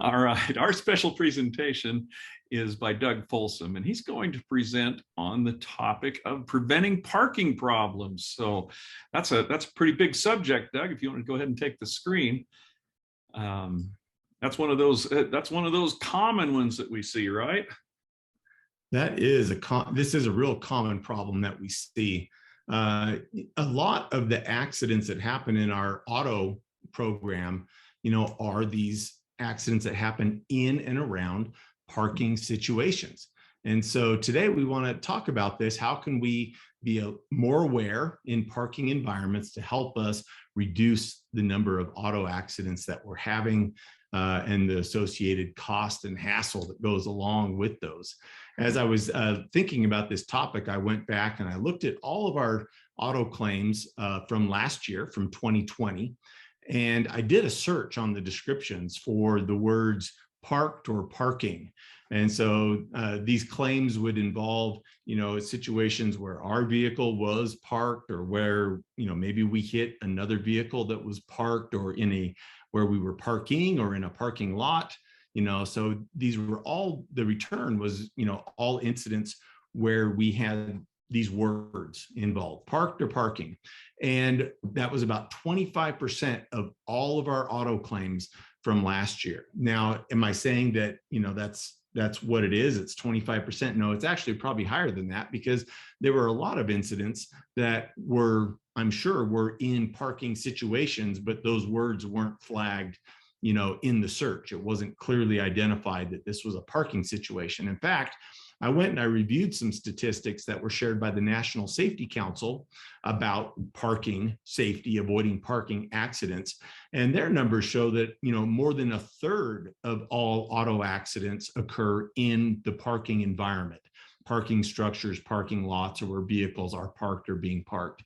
All right, our special presentation is by Doug Folsom, and he's going to present on the topic of preventing parking problems. So that's a pretty big subject, Doug. If you want to go ahead and take the screen, that's one of those common ones that we see, right? That is this is a real common problem that we see. A lot of the accidents that happen in our auto program, are these accidents that happen in and around parking situations. And so today we want to talk about this. How can we be more aware in parking environments to help us reduce the number of auto accidents that we're having and the associated cost and hassle that goes along with those? As I was thinking about this topic, I went back and I looked at all of our auto claims from last year, from 2020. And I did a search on the descriptions for the words parked or parking. And so these claims would involve, situations where our vehicle was parked, or where, maybe we hit another vehicle that was parked, or where we were parking, or in a parking lot. So these were all, the return was, all incidents where we had these words involved, parked or parking. And that was about 25% of all of our auto claims from last year. Now, am I saying that, that's what it is? It's 25%. No, it's actually probably higher than that, because there were a lot of incidents that were, I'm sure, were in parking situations, but those words weren't flagged, in the search. It wasn't clearly identified that this was a parking situation. In fact, I went and I reviewed some statistics that were shared by the National Safety Council about parking safety, avoiding parking accidents. And their numbers show that, more than a third of all auto accidents occur in the parking environment, parking structures, parking lots, or where vehicles are parked or being parked.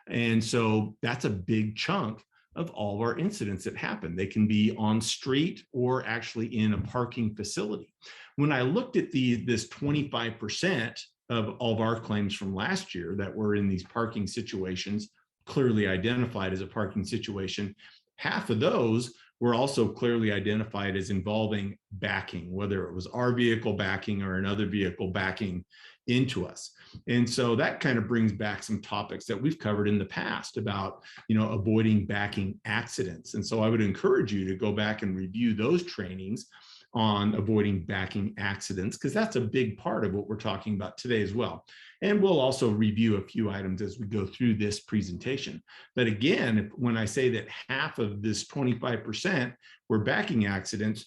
And so that's a big chunk of all of our incidents that happen. They can be on street or actually in a parking facility. When I looked at this 25% of all of our claims from last year that were in these parking situations, clearly identified as a parking situation, half of those were also clearly identified as involving backing, whether it was our vehicle backing or another vehicle backing into us. And so that kind of brings back some topics that we've covered in the past about, avoiding backing accidents. And so I would encourage you to go back and review those trainings on avoiding backing accidents, because that's a big part of what we're talking about today as well. And we'll also review a few items as we go through this presentation. But again, when I say that half of this 25% were backing accidents,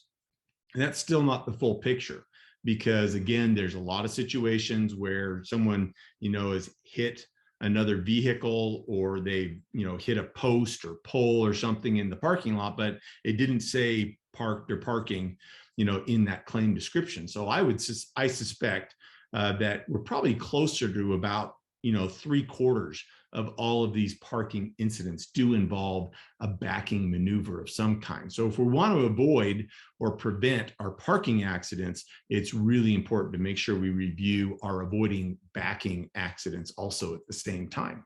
that's still not the full picture. Because again, there's a lot of situations where someone, has hit another vehicle, or they, hit a post or pole or something in the parking lot, but it didn't say parked or parking, in that claim description. So I suspect that we're probably closer to about, 3/4 of all of these parking incidents do involve a backing maneuver of some kind. So if we want to avoid or prevent our parking accidents, it's really important to make sure we review our avoiding backing accidents also at the same time.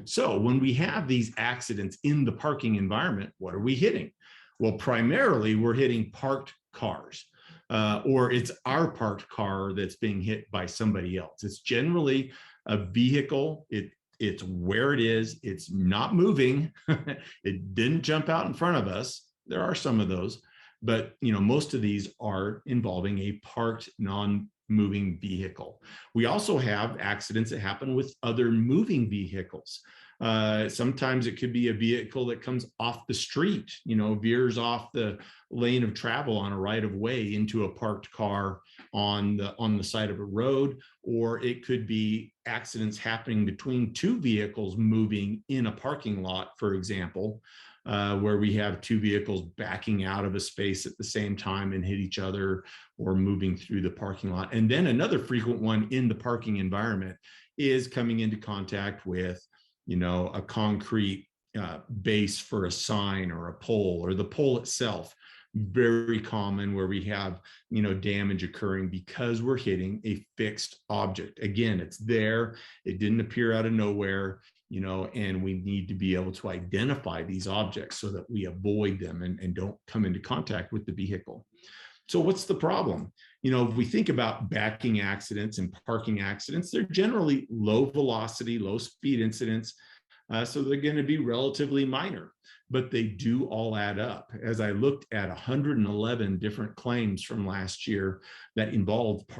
So when we have these accidents in the parking environment, what are we hitting? Well, primarily we're hitting parked cars. Or it's our parked car that's being hit by somebody else. It's generally a vehicle. It's where it is. It's not moving. It didn't jump out in front of us. There are some of those, but most of these are involving a parked, non-moving vehicle. We also have accidents that happen with other moving vehicles. Sometimes it could be a vehicle that comes off the street, veers off the lane of travel on a right of way into a parked car on the side of a road, or it could be accidents happening between two vehicles moving in a parking lot, for example, where we have two vehicles backing out of a space at the same time and hit each other, or moving through the parking lot. And then another frequent one in the parking environment is coming into contact with a concrete base for a sign or a pole, or the pole itself. Very common where we have, damage occurring because we're hitting a fixed object. Again, it's there. It didn't appear out of nowhere. and we need to be able to identify these objects so that we avoid them and don't come into contact with the vehicle. So what's the problem? If we think about backing accidents and parking accidents, they're generally low velocity, low speed incidents. So they're going to be relatively minor, but they do all add up. As I looked at 111 different claims from last year that involved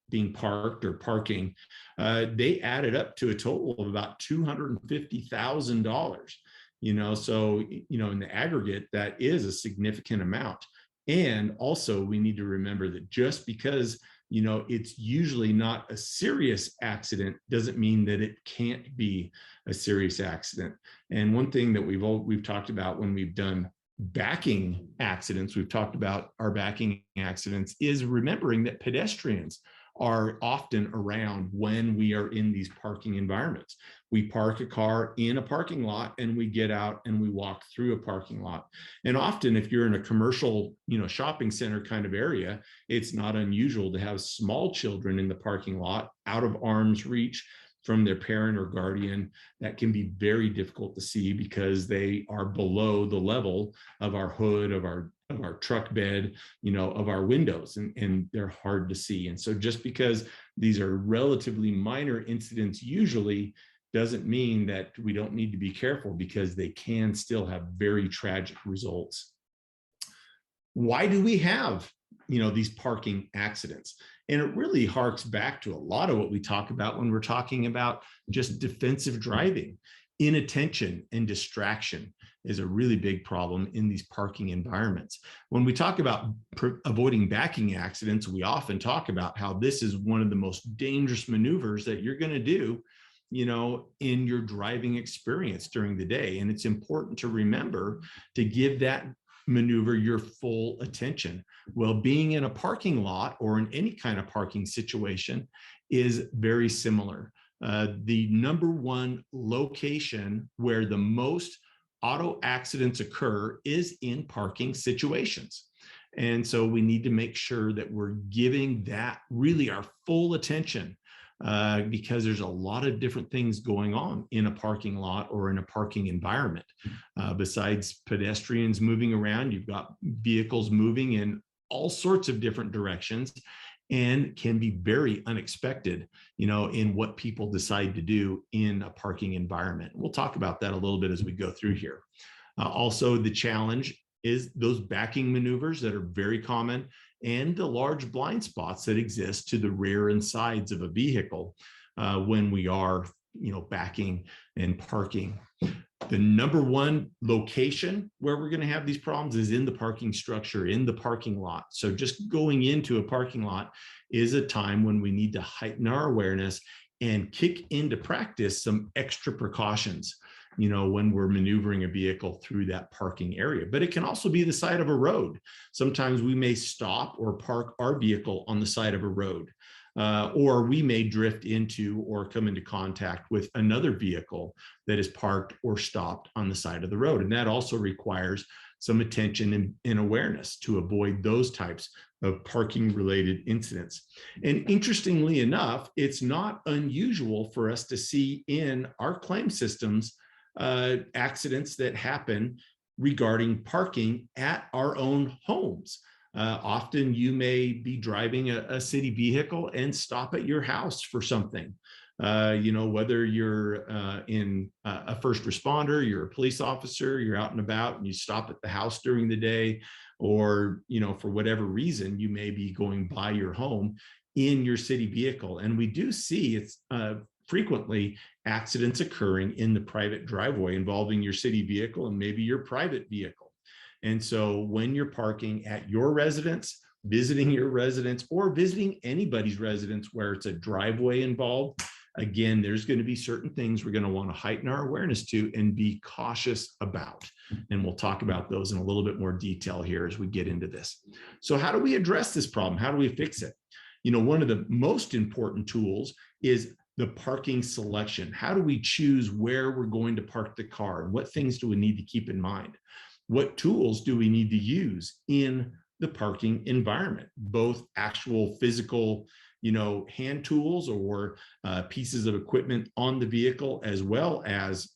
being parked or parking, they added up to a total of about $250,000. So in the aggregate, that is a significant amount. And also, we need to remember that just because it's usually not a serious accident doesn't mean that it can't be a serious accident. And one thing that we've talked about when we've done backing accidents, we've talked about our backing accidents, is remembering that pedestrians are often around when we are in these parking environments. We park a car in a parking lot and we get out and we walk through a parking lot. And often if you're in a commercial, shopping center kind of area, it's not unusual to have small children in the parking lot out of arm's reach from their parent or guardian. That can be very difficult to see because they are below the level of our hood, of our truck bed, of our windows, and they're hard to see. And so just because these are relatively minor incidents usually doesn't mean that we don't need to be careful, because they can still have very tragic results. Why do we have these parking accidents? And it really harks back to a lot of what we talk about when we're talking about just defensive driving. Inattention and distraction is a really big problem in these parking environments. When we talk about avoiding backing accidents, we often talk about how this is one of the most dangerous maneuvers that you're going to do, in your driving experience during the day. And it's important to remember to give that maneuver your full attention. Well, being in a parking lot or in any kind of parking situation is very similar. The number one location where the most auto accidents occur is in parking situations. And so we need to make sure that we're giving that really our full attention, because there's a lot of different things going on in a parking lot or in a parking environment. Besides pedestrians moving around, you've got vehicles moving in all sorts of different directions, and can be very unexpected, in what people decide to do in a parking environment. We'll talk about that a little bit as we go through here. Also, the challenge is those backing maneuvers that are very common, and the large blind spots that exist to the rear and sides of a vehicle when we are, backing and parking. The number one location where we're going to have these problems is in the parking structure, in the parking lot. So just going into a parking lot is a time when we need to heighten our awareness and kick into practice some extra precautions, when we're maneuvering a vehicle through that parking area. But it can also be the side of a road. Sometimes we may stop or park our vehicle on the side of a road. Or we may drift into or come into contact with another vehicle that is parked or stopped on the side of the road. And that also requires some attention and awareness to avoid those types of parking related incidents. And interestingly enough, it's not unusual for us to see in our claim systems accidents that happen regarding parking at our own homes. Often you may be driving a city vehicle and stop at your house for something. Whether you're in a first responder, you're a police officer, you're out and about and you stop at the house during the day, or, for whatever reason, you may be going by your home in your city vehicle. And we do see it's frequently accidents occurring in the private driveway involving your city vehicle and maybe your private vehicle. And so when you're parking at your residence, visiting your residence, or visiting anybody's residence where it's a driveway involved, again, there's going to be certain things we're going to want to heighten our awareness to and be cautious about. And we'll talk about those in a little bit more detail here as we get into this. So how do we address this problem? How do we fix it? One of the most important tools is the parking selection. How do we choose where we're going to park the car? And what things do we need to keep in mind? What tools do we need to use in the parking environment, both actual physical, hand tools or pieces of equipment on the vehicle, as well as,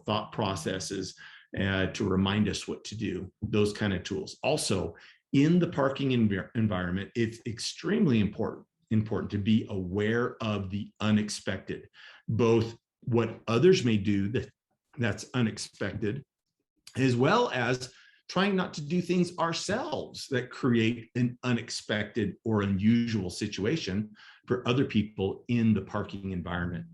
thought processes to remind us what to do, those kind of tools. Also, in the parking environment, it's extremely important to be aware of the unexpected, both what others may do that's unexpected, as well as trying not to do things ourselves that create an unexpected or unusual situation for other people in the parking environment.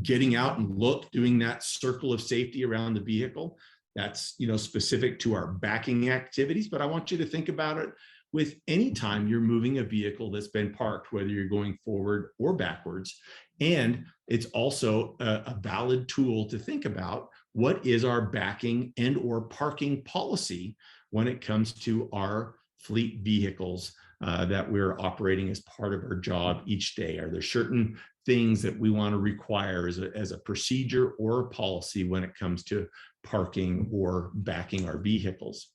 Getting out and doing that circle of safety around the vehicle, that's specific to our backing activities, but I want you to think about it with any time you're moving a vehicle that's been parked, whether you're going forward or backwards. And it's also a valid tool to think about what is our backing and or parking policy when it comes to our fleet vehicles that we're operating as part of our job each day. Are there certain things that we want to require as a procedure or a policy when it comes to parking or backing our vehicles?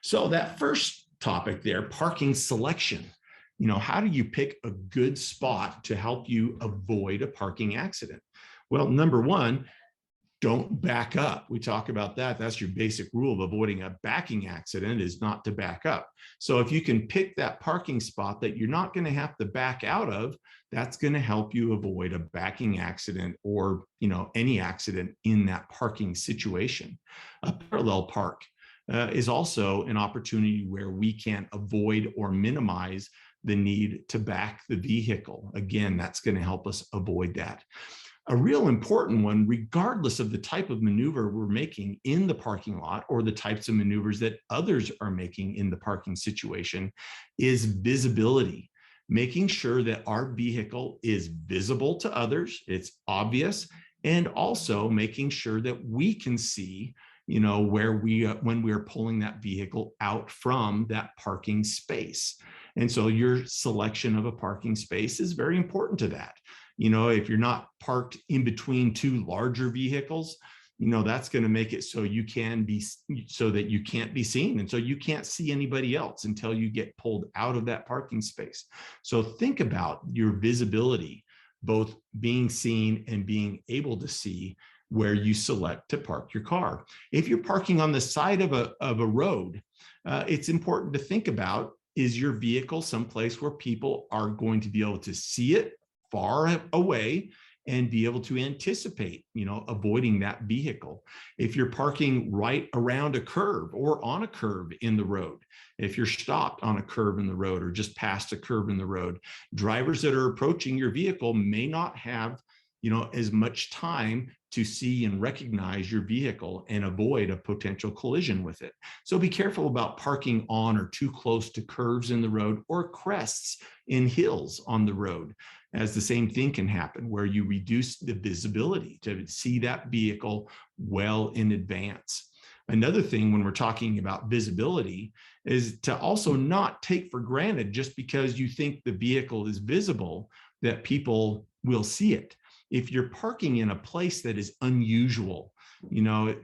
So that first topic there, parking selection. How do you pick a good spot to help you avoid a parking accident? Well, number one, don't back up. We talk about that. That's your basic rule of avoiding a backing accident, is not to back up. So if you can pick that parking spot that you're not going to have to back out of, that's going to help you avoid a backing accident or, any accident in that parking situation. A parallel park is also an opportunity where we can avoid or minimize the need to back the vehicle. Again, that's going to help us avoid that. A real important one, regardless of the type of maneuver we're making in the parking lot or the types of maneuvers that others are making in the parking situation, is visibility. Making sure that our vehicle is visible to others, it's obvious, and also making sure that we can see where when we're pulling that vehicle out from that parking space. And so your selection of a parking space is very important to that. If you're not parked in between two larger vehicles, that's going to make it so that you can't be seen. And so you can't see anybody else until you get pulled out of that parking space. So think about your visibility, both being seen and being able to see where you select to park your car. If you're parking on the side of a road, it's important to think about, is your vehicle someplace where people are going to be able to see it far away and be able to anticipate, avoiding that vehicle? If you're parking right around a curve or on a curve in the road, if you're stopped on a curve in the road or just past a curve in the road, drivers that are approaching your vehicle may not have as much time to see and recognize your vehicle and avoid a potential collision with it. So be careful about parking on or too close to curves in the road or crests in hills on the road, as the same thing can happen where you reduce the visibility to see that vehicle well in advance. Another thing when we're talking about visibility is to also not take for granted, just because you think the vehicle is visible, that people will see it. If you're parking in a place that is unusual,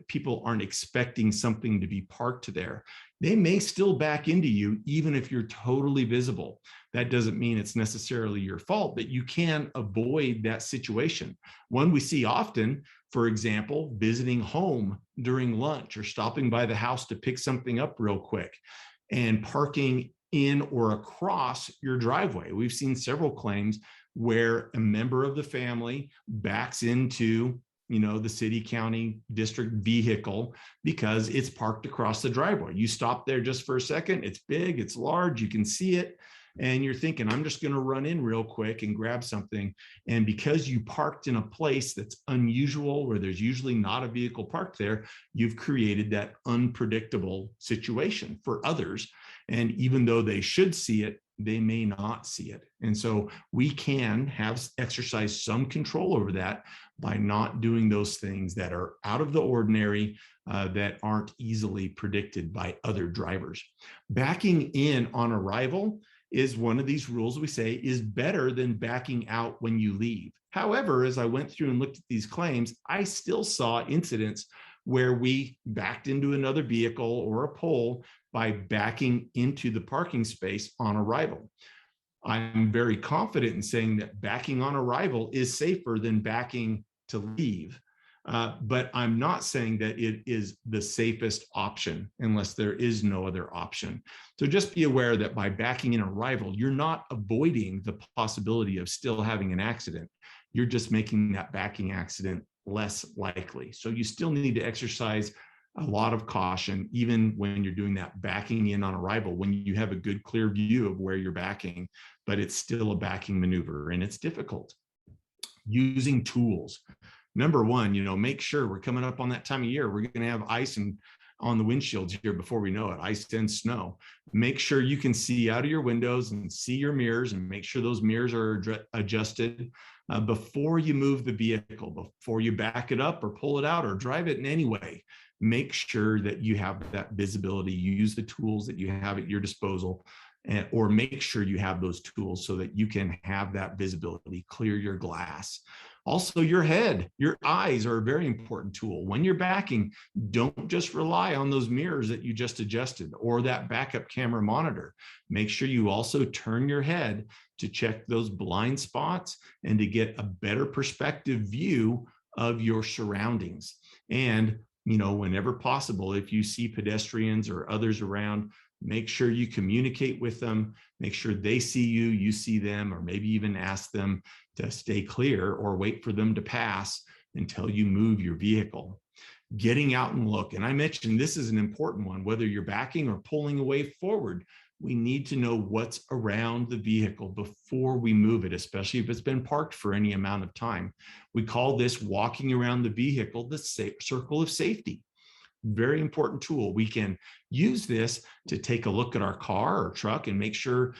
people aren't expecting something to be parked there, they may still back into you even if you're totally visible. That doesn't mean it's necessarily your fault, but you can avoid that situation. One we see often, for example, visiting home during lunch or stopping by the house to pick something up real quick and parking in or across your driveway. We've seen several claims where a member of the family backs into the city, county, district vehicle because it's parked across the driveway. You stop there just for a second, it's big, it's large, you can see it, and you're thinking, I'm just going to run in real quick and grab something. And because you parked in a place that's unusual, where there's usually not a vehicle parked there, you've created that unpredictable situation for others. And even though they should see it, they may not see it. And so we can exercise some control over that by not doing those things that are out of the ordinary, that aren't easily predicted by other drivers. Backing in on arrival is one of these rules we say is better than backing out when you leave. However, as I went through and looked at these claims, I still saw incidents where we backed into another vehicle or a pole by backing into the parking space on arrival. I'm very confident in saying that backing on arrival is safer than backing to leave. But I'm not saying that it is the safest option unless there is no other option. So just be aware that by backing in arrival, you're not avoiding the possibility of still having an accident. You're just making that backing accident less likely. So you still need to exercise a lot of caution, even when you're doing that backing in on arrival, when you have a good, clear view of where you're backing, but it's still a backing maneuver and it's difficult. Using tools. Number one, make sure we're coming up on that time of year. We're going to have ice and on the windshields here before we know it, ice and snow. Make sure you can see out of your windows and see your mirrors, and make sure those mirrors are adjusted before you move the vehicle, before you back it up or pull it out or drive it in any way. Make sure that you have that visibility. You use the tools that you have at your disposal, or make sure you have those tools so that you can have that visibility, clear your glass. Also, your head, your eyes are a very important tool. When you're backing, don't just rely on those mirrors that you just adjusted or that backup camera monitor. Make sure you also turn your head to check those blind spots and to get a better perspective view of your surroundings. And, whenever possible, if you see pedestrians or others around, make sure you communicate with them, make sure they see you, you see them, or maybe even ask them to stay clear or wait for them to pass until you move your vehicle. Getting out and look. And I mentioned this is an important one, whether you're backing or pulling away forward, we need to know what's around the vehicle before we move it, especially if it's been parked for any amount of time. We call this walking around the vehicle the circle of safety. Very important tool. We can use this to take a look at our car or truck and make sure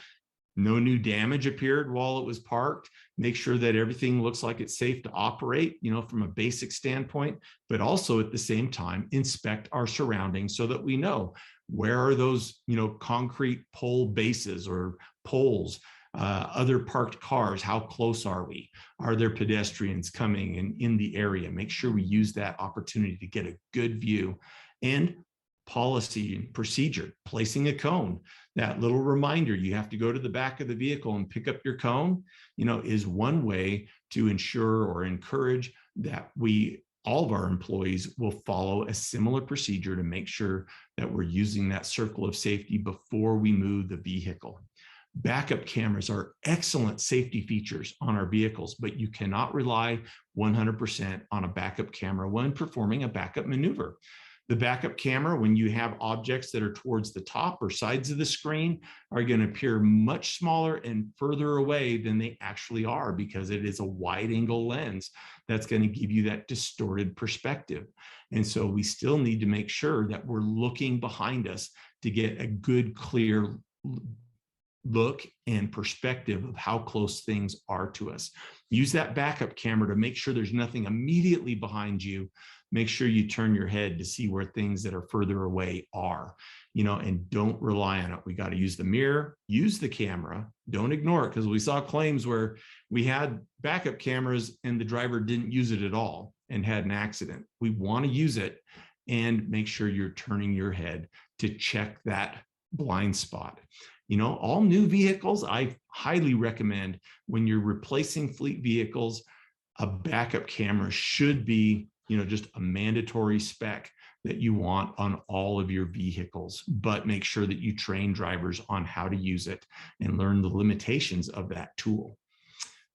no new damage appeared while it was parked, make sure that everything looks like it's safe to operate, from a basic standpoint, but also at the same time, inspect our surroundings so that we know where are those, concrete pole bases or poles, other parked cars, how close are we? Are there pedestrians coming in the area? Make sure we use that opportunity to get a good view. And policy and procedure, placing a cone, that little reminder you have to go to the back of the vehicle and pick up your cone, is one way to ensure or encourage that all of our employees will follow a similar procedure to make sure that we're using that circle of safety before we move the vehicle. Backup cameras are excellent safety features on our vehicles, but you cannot rely 100% on a backup camera when performing a backup maneuver. The backup camera, when you have objects that are towards the top or sides of the screen, are going to appear much smaller and further away than they actually are because it is a wide angle lens that's going to give you that distorted perspective. And so we still need to make sure that we're looking behind us to get a good, clear look and perspective of how close things are to us. Use that backup camera to make sure there's nothing immediately behind you. Make sure you turn your head to see where things that are further away are, and don't rely on it. We got to use the mirror, use the camera, don't ignore it, because we saw claims where we had backup cameras and the driver didn't use it at all and had an accident. We want to use it and make sure you're turning your head to check that blind spot. All new vehicles, I highly recommend when you're replacing fleet vehicles, a backup camera should be, just a mandatory spec that you want on all of your vehicles, but make sure that you train drivers on how to use it and learn the limitations of that tool.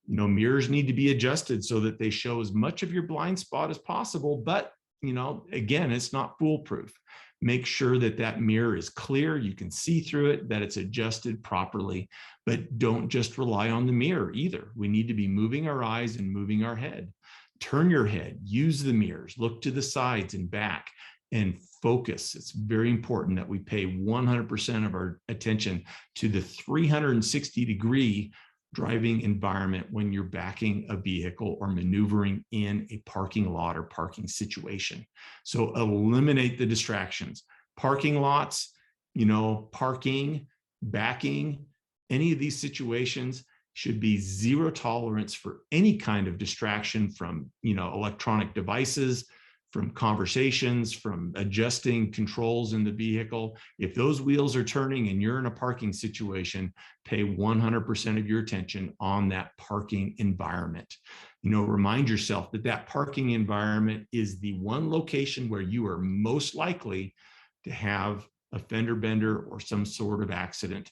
Mirrors need to be adjusted so that they show as much of your blind spot as possible, but, again, it's not foolproof. Make sure that that mirror is clear, you can see through it, that it's adjusted properly, but don't just rely on the mirror either. We need to be moving our eyes and moving our head. Turn your head, use the mirrors, look to the sides and back, and focus. It's very important that we pay 100% of our attention to the 360-degree driving environment when you're backing a vehicle or maneuvering in a parking lot or parking situation. So eliminate the distractions. Parking lots, parking, backing, any of these situations should be zero tolerance for any kind of distraction from, electronic devices, from conversations, from adjusting controls in the vehicle. If those wheels are turning and you're in a parking situation, pay 100% of your attention on that parking environment. Remind yourself that that parking environment is the one location where you are most likely to have a fender bender or some sort of accident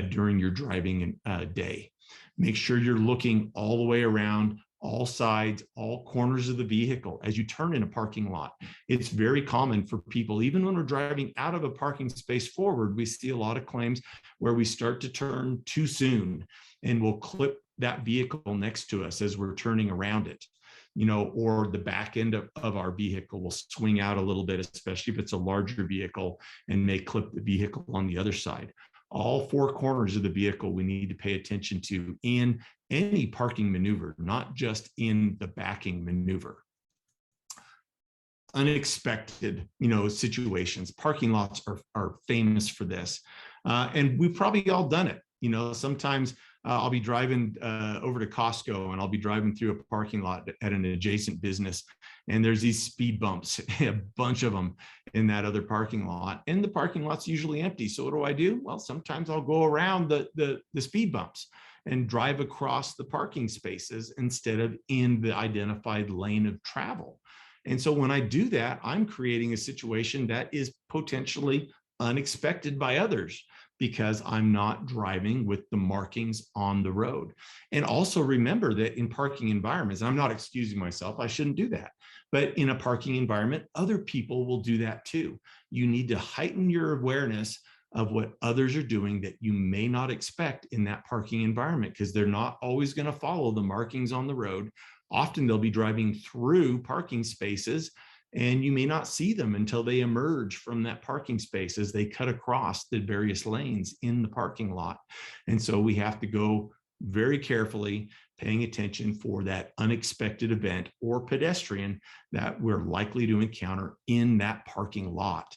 during your driving day. Make sure you're looking all the way around, all sides, all corners of the vehicle as you turn in a parking lot. It's very common for people, even when we're driving out of a parking space forward, we see a lot of claims where we start to turn too soon and we'll clip that vehicle next to us as we're turning around it. Or the back end of our vehicle will swing out a little bit, especially if it's a larger vehicle, and may clip the vehicle on the other side. All four corners of the vehicle we need to pay attention to in any parking maneuver, not just in the backing maneuver. Unexpected, situations. Parking lots are famous for this. And we've probably all done it. Sometimes I'll be driving over to Costco and I'll be driving through a parking lot at an adjacent business. And there's these speed bumps, a bunch of them in that other parking lot. And the parking lot's usually empty. So what do? Well, sometimes I'll go around the speed bumps and drive across the parking spaces instead of in the identified lane of travel. And so when I do that, I'm creating a situation that is potentially unexpected by others, because I'm not driving with the markings on the road. And also remember that in parking environments, I'm not excusing myself, I shouldn't do that. But in a parking environment, other people will do that too. You need to heighten your awareness of what others are doing that you may not expect in that parking environment, because they're not always going to follow the markings on the road. Often they'll be driving through parking spaces and you may not see them until they emerge from that parking space as they cut across the various lanes in the parking lot. And so we have to go very carefully, paying attention for that unexpected event or pedestrian that we're likely to encounter in that parking lot.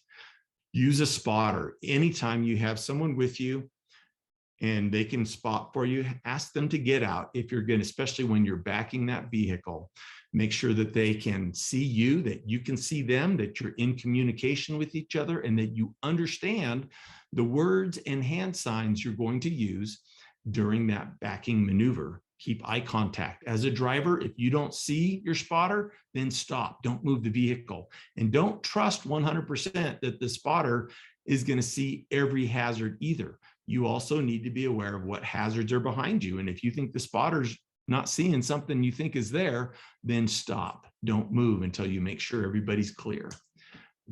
Use a spotter. Anytime you have someone with you and they can spot for you, ask them to get out. If you're going to, especially when you're backing that vehicle, make sure that they can see you, that you can see them, that you're in communication with each other, and that you understand the words and hand signs you're going to use during that backing maneuver. Keep eye contact. As a driver, if you don't see your spotter, then stop. Don't move the vehicle. And don't trust 100% that the spotter is going to see every hazard either. You also need to be aware of what hazards are behind you. And if you think the spotter's not seeing something you think is there, then stop. Don't move until you make sure everybody's clear.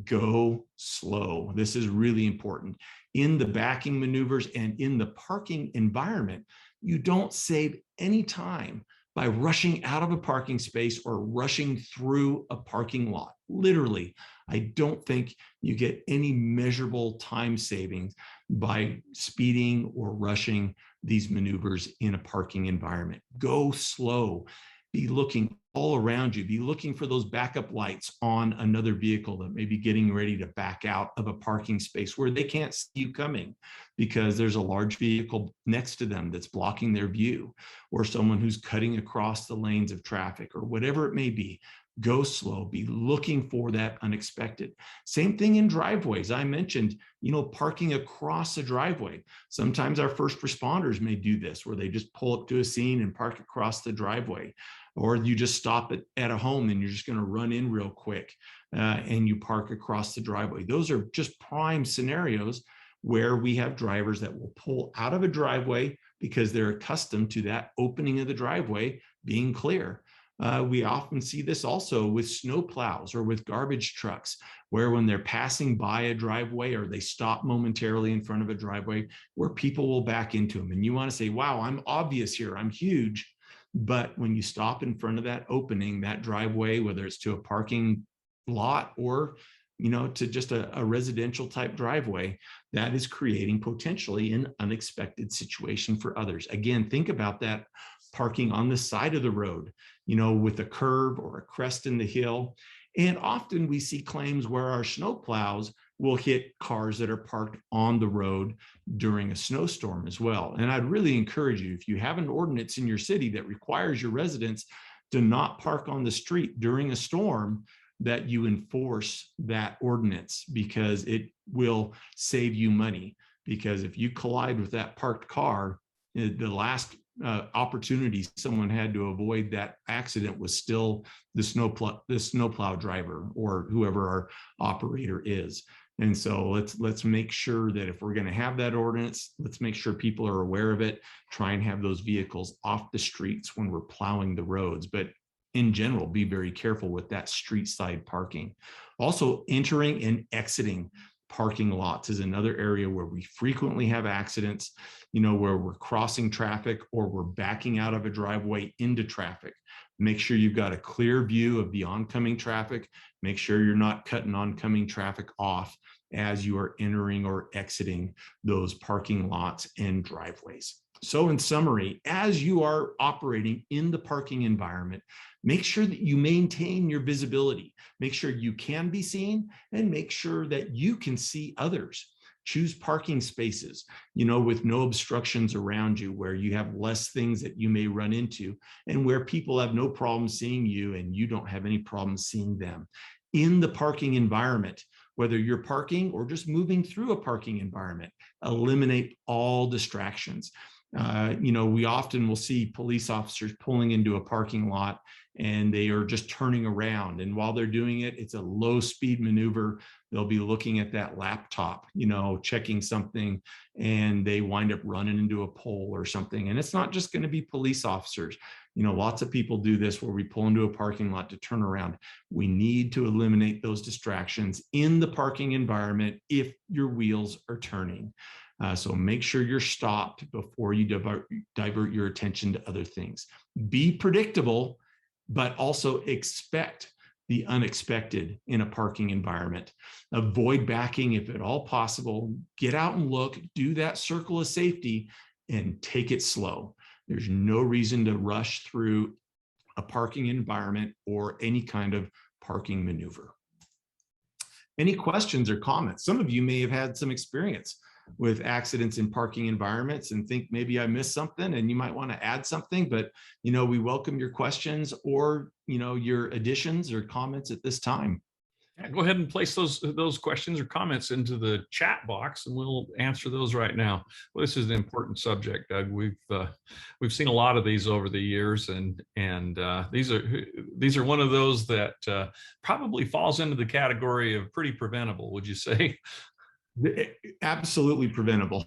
Go slow. This is really important. In the backing maneuvers and in the parking environment, you don't save any time by rushing out of a parking space or rushing through a parking lot. Literally, I don't think you get any measurable time savings by speeding or rushing these maneuvers in a parking environment. Go slow. Be looking all around you. Be looking for those backup lights on another vehicle that may be getting ready to back out of a parking space where they can't see you coming because there's a large vehicle next to them that's blocking their view, or someone who's cutting across the lanes of traffic, or whatever it may be. Go slow. Be looking for that unexpected. Same thing in driveways. I mentioned, parking across a driveway. Sometimes our first responders may do this, where they just pull up to a scene and park across the driveway. Or you just stop at a home and you're just going to run in real quick and you park across the driveway. Those are just prime scenarios where we have drivers that will pull out of a driveway because they're accustomed to that opening of the driveway being clear. We often see this also with snow plows or with garbage trucks, where when they're passing by a driveway or they stop momentarily in front of a driveway, where people will back into them. And you want to say, wow, I'm obvious here, I'm huge. But when you stop in front of that opening, that driveway, whether it's to a parking lot or to just a residential type driveway, that is creating potentially an unexpected situation for others. Again, think about that parking on the side of the road, with a curve or a crest in the hill. And often we see claims where our snow plows will hit cars that are parked on the road during a snowstorm as well. And I'd really encourage you, if you have an ordinance in your city that requires your residents to not park on the street during a storm, that you enforce that ordinance, because it will save you money. Because if you collide with that parked car, the last opportunity someone had to avoid that accident was still the snowplow driver or whoever our operator is. And so let's make sure that if we're going to have that ordinance, let's make sure people are aware of it. Try and have those vehicles off the streets when we're plowing the roads. But in general, be very careful with that street side parking. Also, entering and exiting parking lots is another area where we frequently have accidents, where we're crossing traffic or we're backing out of a driveway into traffic. Make sure you've got a clear view of the oncoming traffic. Make sure you're not cutting oncoming traffic off as you are entering or exiting those parking lots and driveways. So in summary, as you are operating in the parking environment, make sure that you maintain your visibility. Make sure you can be seen, and make sure that you can see others. Choose parking spaces, with no obstructions around you, where you have less things that you may run into, and where people have no problem seeing you and you don't have any problem seeing them. In the parking environment, whether you're parking or just moving through a parking environment, eliminate all distractions. We often will see police officers pulling into a parking lot and they are just turning around. And while they're doing it, it's a low speed maneuver. They'll be looking at that laptop, checking something, and they wind up running into a pole or something. And it's not just going to be police officers. Lots of people do this where we pull into a parking lot to turn around. We need to eliminate those distractions in the parking environment if your wheels are turning. So make sure you're stopped before you divert your attention to other things. Be predictable, but also expect the unexpected in a parking environment. Avoid backing if at all possible. Get out and look, do that circle of safety, and take it slow. There's no reason to rush through a parking environment or any kind of parking maneuver. Any questions or comments? Some of you may have had some experience with accidents in parking environments and think maybe I missed something, and you might want to add something, but we welcome your questions or your additions or comments at this time. Yeah, go ahead and place those questions or comments into the chat box, and we'll answer those right now. Well, this is an important subject, Doug. We've seen a lot of these over the years, and these are one of those that probably falls into the category of pretty preventable. Would you say? Absolutely preventable.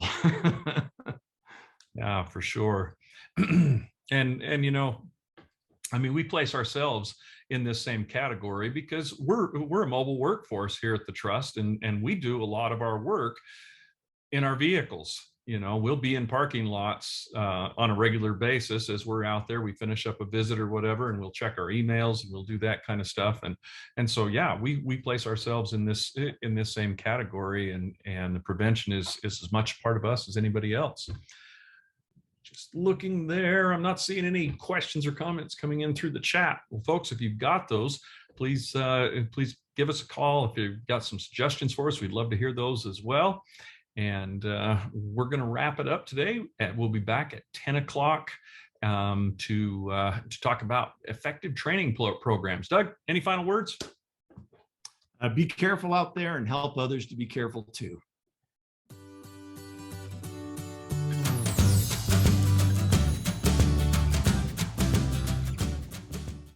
Yeah, for sure. And we place ourselves in this same category because we're a mobile workforce here at the Trust, and we do a lot of our work in our vehicles. We'll be in parking lots on a regular basis as we're out there. We finish up a visit or whatever, and we'll check our emails and we'll do that kind of stuff. And so, yeah, we place ourselves in this same category, and the prevention is as much part of us as anybody else. Just looking there, I'm not seeing any questions or comments coming in through the chat. Well, folks, if you've got those, please give us a call. If you've got some suggestions for us, we'd love to hear those as well. And we're going to wrap it up today. And we'll be back at 10 o'clock to talk about effective training programs. Doug, any final words? Be careful out there and help others to be careful too.